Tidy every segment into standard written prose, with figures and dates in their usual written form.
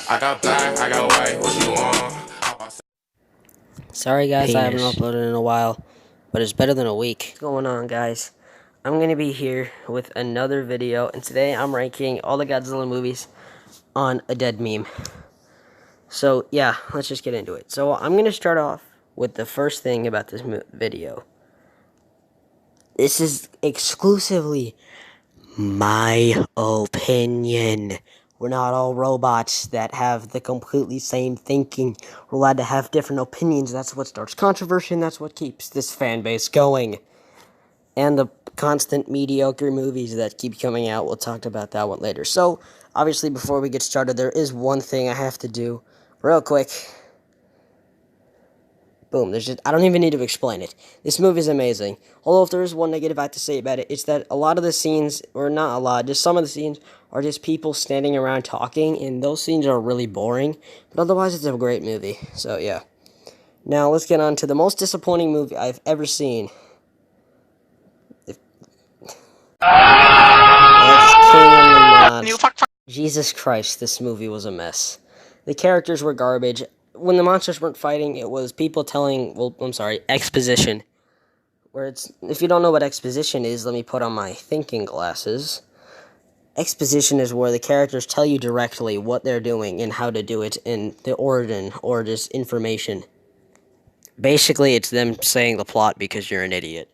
I got black, I got white, what you want? Sorry guys, I haven't Penis. uploaded in a while, but it's better than a week. What's going on, guys? I'm going to be here with another video, and today I'm ranking all the Godzilla movies on a dead meme. So yeah, let's just get into it. So I'm going to start off with the first thing about this video. This is exclusively my opinion. We're not all robots that have the completely same thinking. We're allowed to have different opinions. That's what starts controversy, and that's what keeps this fan base going. And the constant mediocre movies that keep coming out. We'll talk about that one later. So, obviously, before we get started, there is one thing I have to do real quick. Boom, I don't even need to explain it. This movie is amazing. Although if there is one negative I have to say about it, it's that a lot of the scenes, or not a lot, just some of the scenes, are just people standing around talking, and those scenes are really boring. But otherwise, it's a great movie. So, yeah. Now, let's get on to the most disappointing movie I've ever seen. That's King of the Monsters. Jesus Christ, this movie was a mess. The characters were garbage. When the monsters weren't fighting, it was people telling, exposition. Where it's, if you don't know what exposition is, let me put on my thinking glasses. Exposition is where the characters tell you directly what they're doing and how to do it in the origin, or just information. Basically, it's them saying the plot because you're an idiot.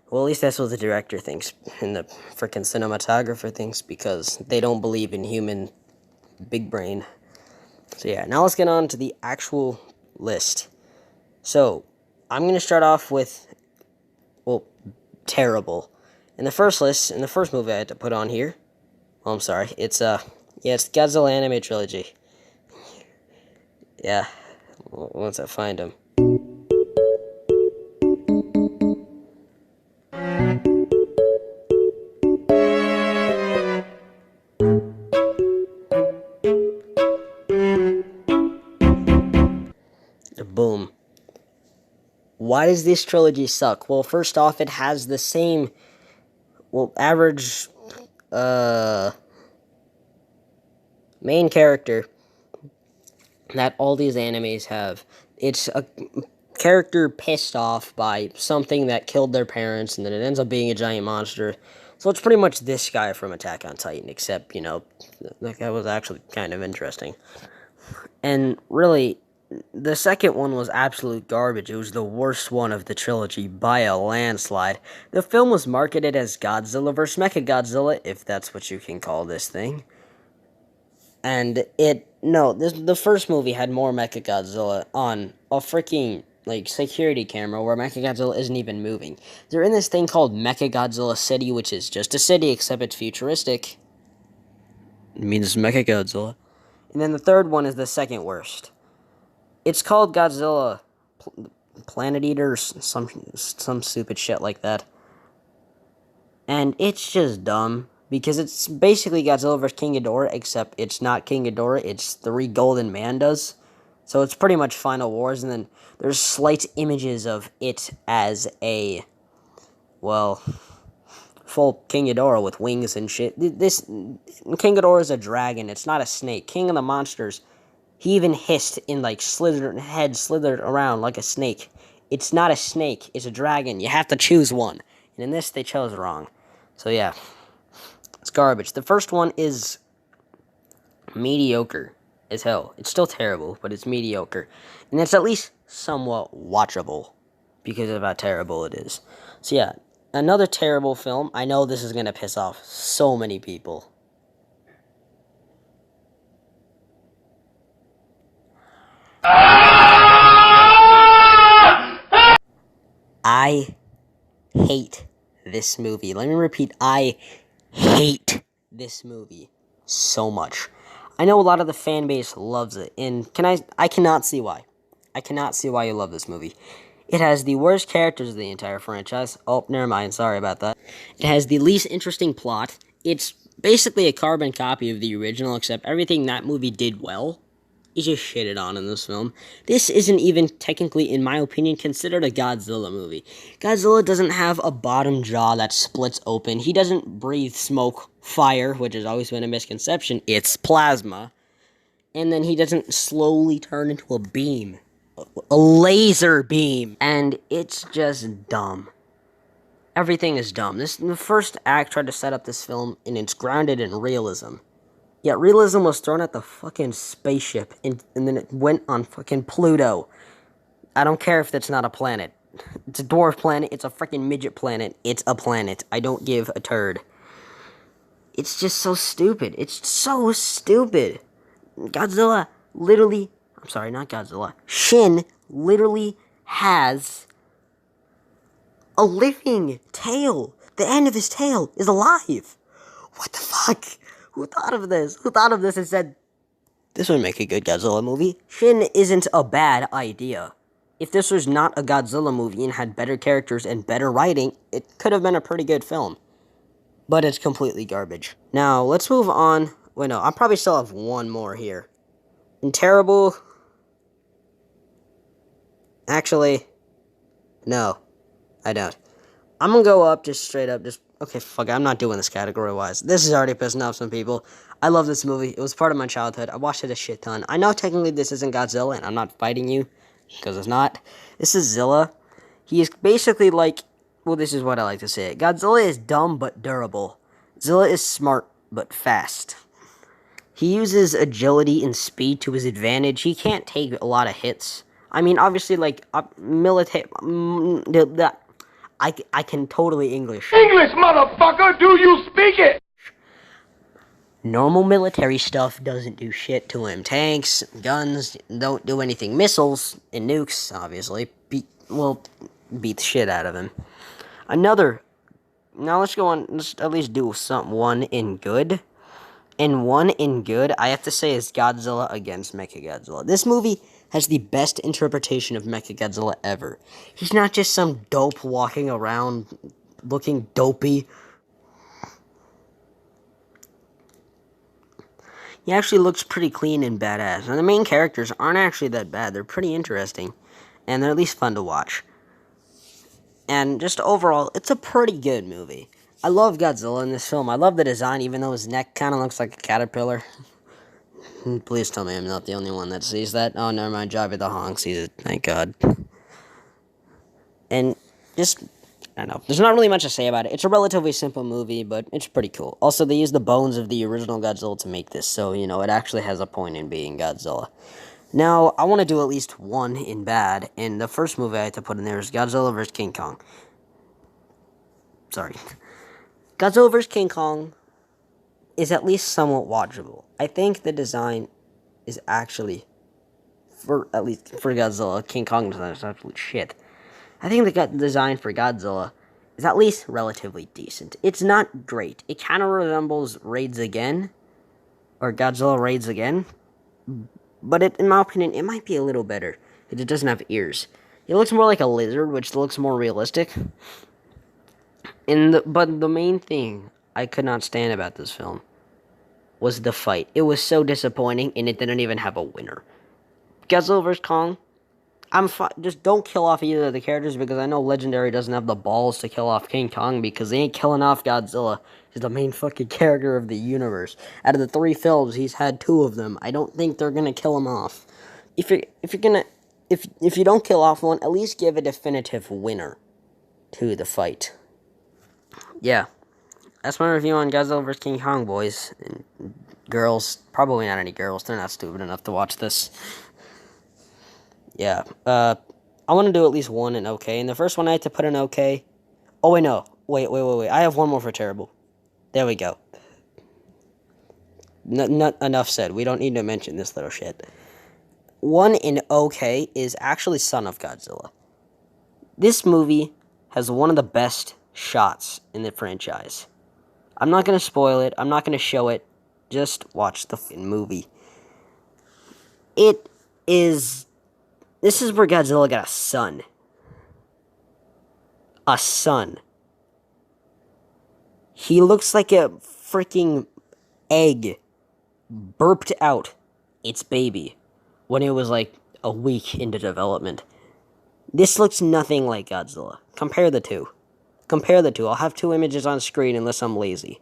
Well, at least that's what the director thinks, and the freaking cinematographer thinks, because they don't believe in human big brain. So yeah, now let's get on to the actual list. So, I'm going to start off with, well, terrible. In the first movie I had to put on here, it's Godzilla anime trilogy. Yeah, once I find them. Boom. Why does this trilogy suck? Well, first off, it has the same, average, main character that all these animes have. It's a character pissed off by something that killed their parents, and then it ends up being a giant monster. So it's pretty much this guy from Attack on Titan, except, that guy was actually kind of interesting. And really, the second one was absolute garbage. It was the worst one of the trilogy by a landslide. The film was marketed as Godzilla vs. Mechagodzilla, if that's what you can call this thing. And the first movie had more Mechagodzilla on a freaking, security camera where Mechagodzilla isn't even moving. They're in this thing called Mechagodzilla City, which is just a city, except it's futuristic. It means Mechagodzilla. And then the third one is the second worst. It's called Godzilla Planet Eater or some stupid shit like that. And it's just dumb, because it's basically Godzilla vs. King Ghidorah, except it's not King Ghidorah, it's 3 golden mandas. So it's pretty much Final Wars, and then there's slight images of it as a, full King Ghidorah with wings and shit. This King Ghidorah is a dragon, it's not a snake. King of the Monsters, he even hissed and slithered around like a snake. It's not a snake, it's a dragon. You have to choose one. And in this, they chose wrong. So yeah, it's garbage. The first one is mediocre as hell. It's still terrible, but it's mediocre. And it's at least somewhat watchable because of how terrible it is. So yeah, another terrible film. I know this is going to piss off so many people. I hate this movie. Let me repeat, I hate this movie so much. I know a lot of the fan base loves it, and I cannot see why. I cannot see why you love this movie. It has the worst characters of the entire franchise. Oh, never mind, sorry about that. It has the least interesting plot. It's basically a carbon copy of the original, except everything that movie did well is just shitted on in this film. This isn't even technically, in my opinion, considered a Godzilla movie. Godzilla doesn't have a bottom jaw that splits open. He doesn't breathe smoke, fire, which has always been a misconception. It's plasma. and then he doesn't slowly turn into a beam. A laser beam. And it's just dumb. Everything is dumb. The first act tried to set up this film, and it's grounded in realism. Yet realism was thrown at the fucking spaceship, and then it went on fucking Pluto. I don't care if that's not a planet. It's a dwarf planet, it's a freaking midget planet, it's a planet. I don't give a turd. It's just so stupid. It's so stupid. Godzilla literally... I'm sorry, not Godzilla. Shin literally has a living tail. The end of his tail is alive. What the fuck? Who thought of this? Who thought of this and said, this would make a good Godzilla movie? Shin isn't a bad idea. If this was not a Godzilla movie and had better characters and better writing, it could have been a pretty good film. But it's completely garbage. Now, let's move on. Wait, no, I probably still have one more here. And terrible... Actually, no, I don't. I'm gonna go up just straight up, okay, fuck it, I'm not doing this category-wise. This is already pissing off some people. I love this movie. It was part of my childhood. I watched it a shit ton. I know technically this isn't Godzilla, and I'm not fighting you, because it's not. This is Zilla. He is basically like, well, this is what I like to say. Godzilla is dumb but durable. Zilla is smart but fast. He uses agility and speed to his advantage. He can't take a lot of hits. I mean, obviously, like, military... I can totally English. English, motherfucker! Do you speak it? Normal military stuff doesn't do shit to him. Tanks, guns, don't do anything. Missiles and nukes, obviously, beat the shit out of him. Now let's go on, let's at least do one in good. And one in good, I have to say, is Godzilla against Mechagodzilla. This movie has the best interpretation of Mechagodzilla ever. He's not just some dope walking around looking dopey. He actually looks pretty clean and badass. And the main characters aren't actually that bad. They're pretty interesting. And they're at least fun to watch. And just overall, it's a pretty good movie. I love Godzilla in this film. I love the design, even though his neck kind of looks like a caterpillar. Please tell me I'm not the only one that sees that. Oh, never mind. Jabba the Hong sees it. Thank God. And just, I don't know. There's not really much to say about it. It's a relatively simple movie, but it's pretty cool. Also, they used the bones of the original Godzilla to make this, so, you know, it actually has a point in being Godzilla. Now, I want to do at least one in bad, and the first movie I had to put in there is Godzilla vs. King Kong. Sorry. Godzilla vs. King Kong is at least somewhat watchable. I think the design is actually, at least for Godzilla, King Kong design is absolute shit. I think the design for Godzilla is at least relatively decent. It's not great. It kind of resembles Raids Again, or Godzilla Raids Again, but in my opinion, it might be a little better, because it doesn't have ears. It looks more like a lizard, which looks more realistic. But the main thing I could not stand about this film was the fight. It was so disappointing, and it didn't even have a winner. Godzilla vs. Kong, just don't kill off either of the characters, because I know Legendary doesn't have the balls to kill off King Kong, because they ain't killing off Godzilla. He's the main fucking character of the universe. Out of the 3 films, he's had 2 of them. I don't think they're gonna kill him off. If you don't kill off one, at least give a definitive winner to the fight. Yeah, that's my review on Godzilla vs. King Kong, boys and girls. Probably not any girls. They're not stupid enough to watch this. Yeah, I want to do at least one in okay. And the first one I had to put in okay. Oh, wait, no. Wait. I have one more for terrible. There we go. Not enough said. We don't need to mention this little shit. One in okay is actually Son of Godzilla. This movie has one of the best shots in the franchise. I'm not going to spoil it. I'm not going to show it. Just watch the movie. This is where Godzilla got a son. A son. He looks like a freaking egg burped out its baby when it was like a week into development. This looks nothing like Godzilla. Compare the two. I'll have 2 images on screen unless I'm lazy.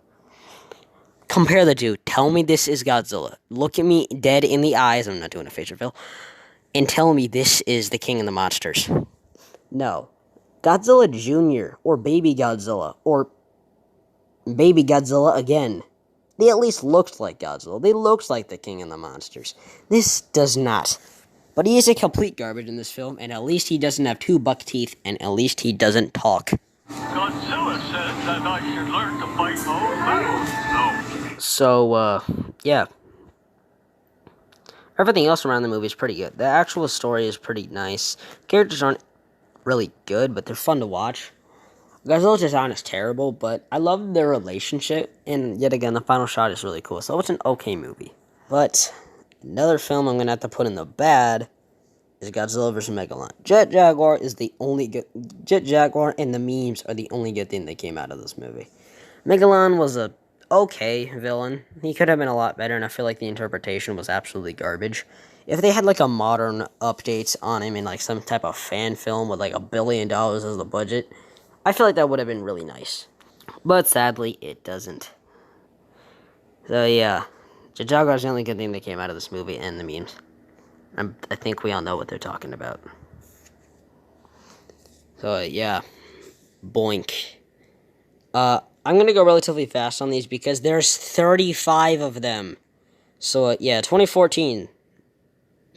Compare the two. Tell me this is Godzilla. Look at me dead in the eyes. I'm not doing a face reveal. And tell me this is the King of the Monsters. No. Godzilla Jr. or Baby Godzilla or Baby Godzilla again. They at least looked like Godzilla. They looked like the King of the Monsters. This does not. But he is a complete garbage in this film, and at least he doesn't have 2 buck teeth, and at least he doesn't talk. Godzilla says that I should learn to fight my own battles. No. So, yeah. Everything else around the movie is pretty good. The actual story is pretty nice. Characters aren't really good, but they're fun to watch. Godzilla's design is terrible, but I love their relationship, and yet again, the final shot is really cool. So it's an okay movie. But another film I'm going to have to put in the bad is Godzilla vs. Megalon. Jet Jaguar is the only good... Jet Jaguar and the memes are the only good thing that came out of this movie. Megalon was a okay villain. He could have been a lot better, and I feel like the interpretation was absolutely garbage. If they had, like, a modern update on him in, like, some type of fan film with, like, $1 billion as the budget, I feel like that would have been really nice. But sadly, it doesn't. So, yeah. Jet Jaguar is the only good thing that came out of this movie, and the memes. I think we all know what they're talking about. So, yeah. Boink. I'm going to go relatively fast on these because there's 35 of them. So, yeah, 2014.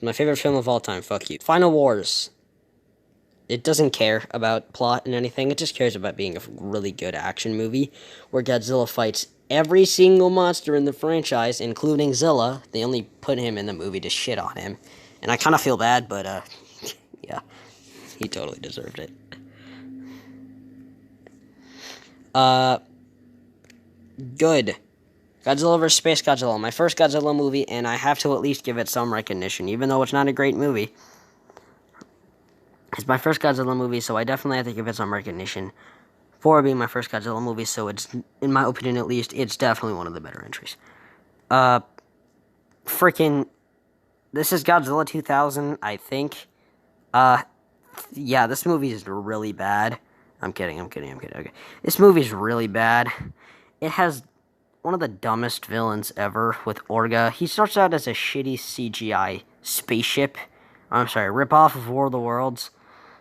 My favorite film of all time, fuck you. Final Wars. It doesn't care about plot and anything. It just cares about being a really good action movie where Godzilla fights every single monster in the franchise, including Zilla. They only put him in the movie to shit on him. And I kind of feel bad, but, yeah. He totally deserved it. Good. Godzilla vs. Space Godzilla. My first Godzilla movie, and I have to at least give it some recognition, even though it's not a great movie. It's my first Godzilla movie, so I definitely have to give it some recognition for being my first Godzilla movie, so it's, in my opinion at least, it's definitely one of the better entries. Freaking, this is Godzilla 2000, I think. Yeah, this movie is really bad. I'm kidding, okay. This movie is really bad. It has one of the dumbest villains ever with Orga. He starts out as a shitty CGI spaceship. I'm sorry, ripoff of War of the Worlds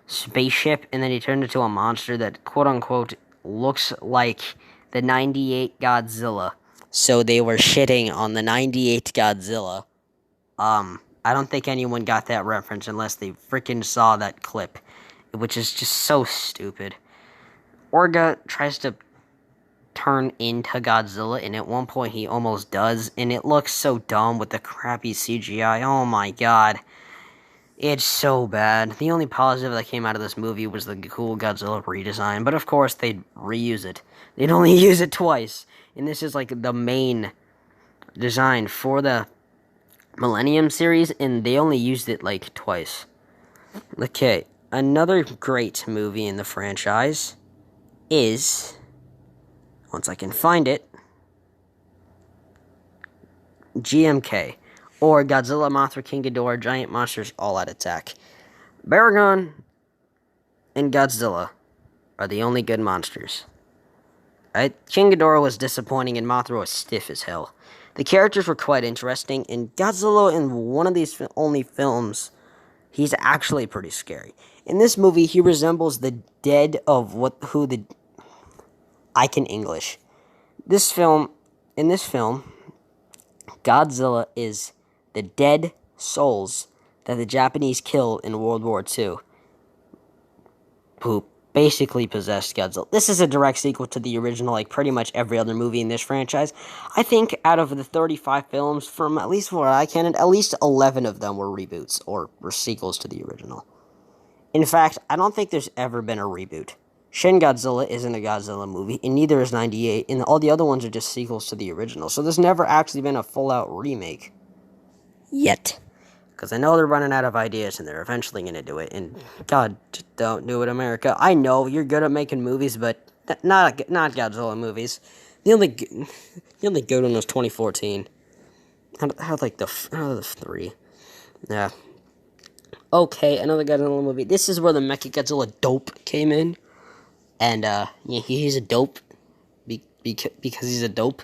spaceship, and then he turned into a monster that, quote-unquote, looks like the 98 Godzilla. So they were shitting on the 98 Godzilla. I don't think anyone got that reference unless they freaking saw that clip, which is just so stupid. Orga tries to turn into Godzilla, and at one point he almost does, and it looks so dumb with the crappy CGI. Oh my god. It's so bad. The only positive that came out of this movie was the cool Godzilla redesign, but of course they'd reuse it. They'd only use it twice, and this is like the main design for the Millennium series, and they only used it like twice. Okay, another great movie in the franchise is, once I can find it, GMK. Or Godzilla, Mothra, King Ghidorah, Giant Monsters, All Out Attack. Baragon and Godzilla are the only good monsters. Right? King Ghidorah was disappointing and Mothra was stiff as hell. The characters were quite interesting, and Godzilla in one of these only films, he's actually pretty scary. In this movie, he resembles the dead of I can English. In this film, Godzilla is the dead souls that the Japanese killed in World War II, who basically possessed Godzilla. This is a direct sequel to the original, like pretty much every other movie in this franchise. I think out of the 35 films, from at least what I can, at least 11 of them were reboots, or were sequels to the original. In fact, I don't think there's ever been a reboot. Shin Godzilla isn't a Godzilla movie, and neither is 98, and all the other ones are just sequels to the original. So there's never actually been a full-out remake. Yet. Because I know they're running out of ideas, and they're eventually going to do it. And, God, don't do it, America. I know you're good at making movies, but not Godzilla movies. The only good one was 2014. How the 3. Yeah. Okay, another Godzilla movie. This is where the Mechagodzilla dope came in. And, yeah, he's a dope. Because he's a dope.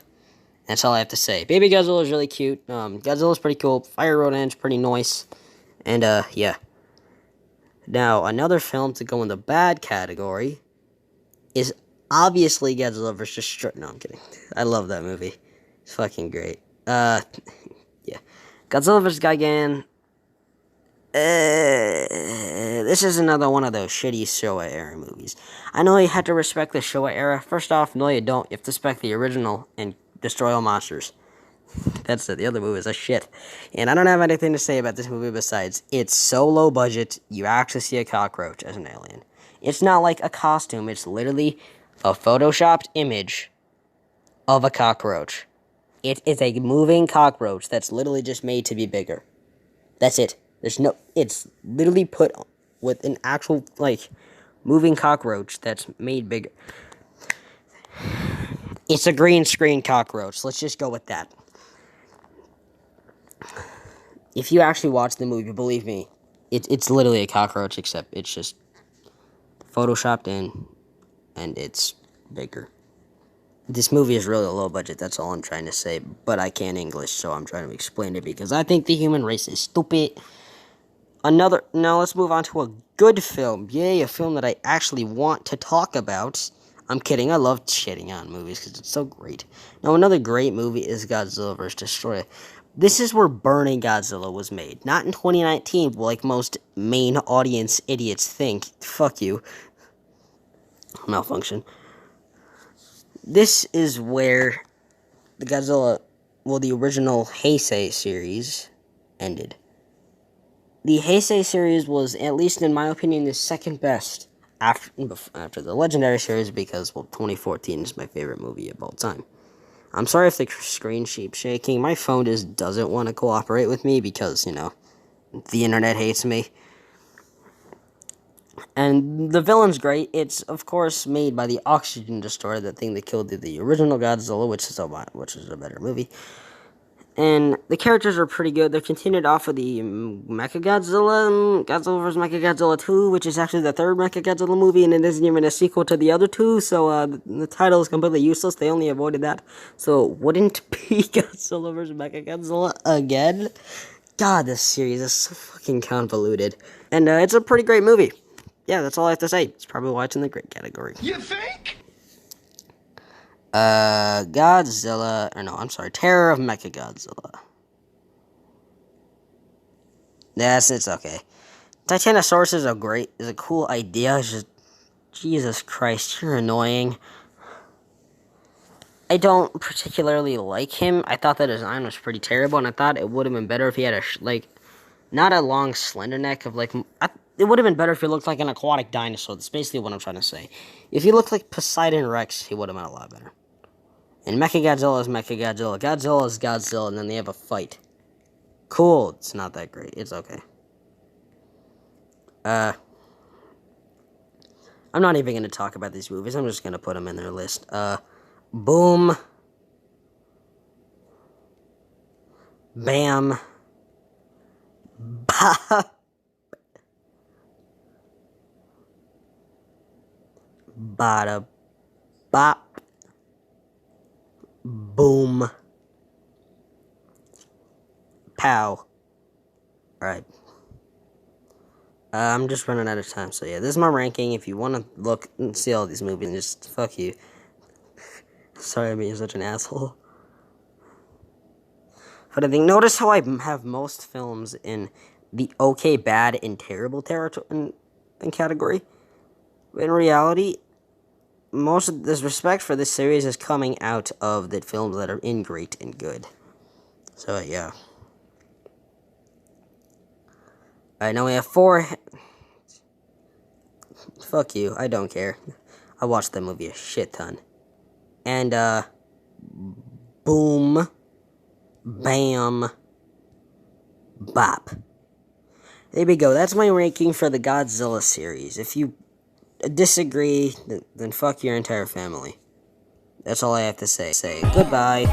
That's all I have to say. Baby Godzilla is really cute. Godzilla's pretty cool. Fire Rodan's pretty nice. And, yeah. Now, another film to go in the bad category is obviously Godzilla vs. No, I'm kidding. I love that movie. It's fucking great. Yeah. Godzilla vs. Gigan. This is another one of those shitty Showa era movies. I know you have to respect the Showa era. First off, no you don't. You have to respect the original and destroy all monsters. That's it. The other movies are shit. And I don't have anything to say about this movie besides it's so low budget, you actually see a cockroach as an alien. It's not like a costume. It's literally a photoshopped image of a cockroach. It is a moving cockroach that's literally just made to be bigger. That's it. It's literally put with an actual, like, moving cockroach that's made bigger. It's a green screen cockroach. Let's just go with that. If you actually watch the movie, believe me, it's literally a cockroach, except it's just photoshopped in, and it's bigger. This movie is really low budget, that's all I'm trying to say, but I can't English, so I'm trying to explain it because I think the human race is stupid. Now let's move on to a good film. Yay, a film that I actually want to talk about. I'm kidding, I love shitting on movies because it's so great. Now, another great movie is Godzilla vs. Destroyer. This is where Burning Godzilla was made. Not in 2019, like most main audience idiots think. Fuck you. Malfunction. This is where the original Heisei series ended. The Heisei series was, at least in my opinion, the second best after the Legendary series because, well, 2014 is my favorite movie of all time. I'm sorry if the screen keeps shaking. My phone just doesn't want to cooperate with me because, you know, the internet hates me. And the villain's great. It's, of course, made by the Oxygen Destroyer, that thing that killed the original Godzilla, which is a better movie. And the characters are pretty good. They're continued off of the Mechagodzilla, Godzilla vs. Mechagodzilla 2, which is actually the third Mechagodzilla movie, and it isn't even a sequel to the other two, so the title is completely useless. They only avoided that. So it wouldn't be Godzilla vs. Mechagodzilla again. God, this series is so fucking convoluted. And it's a pretty great movie. Yeah, that's all I have to say. It's probably why it's in the great category. You think? Terror of Mechagodzilla. Yes, it's okay. Titanosaurus is a cool idea. It's just, Jesus Christ, you're annoying. I don't particularly like him. I thought the design was pretty terrible, and I thought it would have been better if he had not a long, slender neck of, it would have been better if he looked like an aquatic dinosaur. That's basically what I'm trying to say. If he looked like Poseidon Rex, he would have been a lot better. And Mechagodzilla is Mechagodzilla. Godzilla is Godzilla, and then they have a fight. Cool. It's not that great. It's okay. I'm not even going to talk about these movies. I'm just going to put them in their list. Boom. Bam. Bop. Bada. Bop. Boom. Pow. Alright. I'm just running out of time, so yeah, this is my ranking. If you want to look and see all these movies, just fuck you. Sorry I'm being such an asshole. But I think, notice how I have most films in the okay, bad, and terrible territory in category. In reality, most of this respect for this series is coming out of the films that are in great and good. So, yeah. Alright, now we have 4... Fuck you, I don't care. I watched that movie a shit ton. And, boom, bam, bop. There we go, that's my ranking for the Godzilla series. If you disagree, then fuck your entire family. That's all I have to say. Goodbye.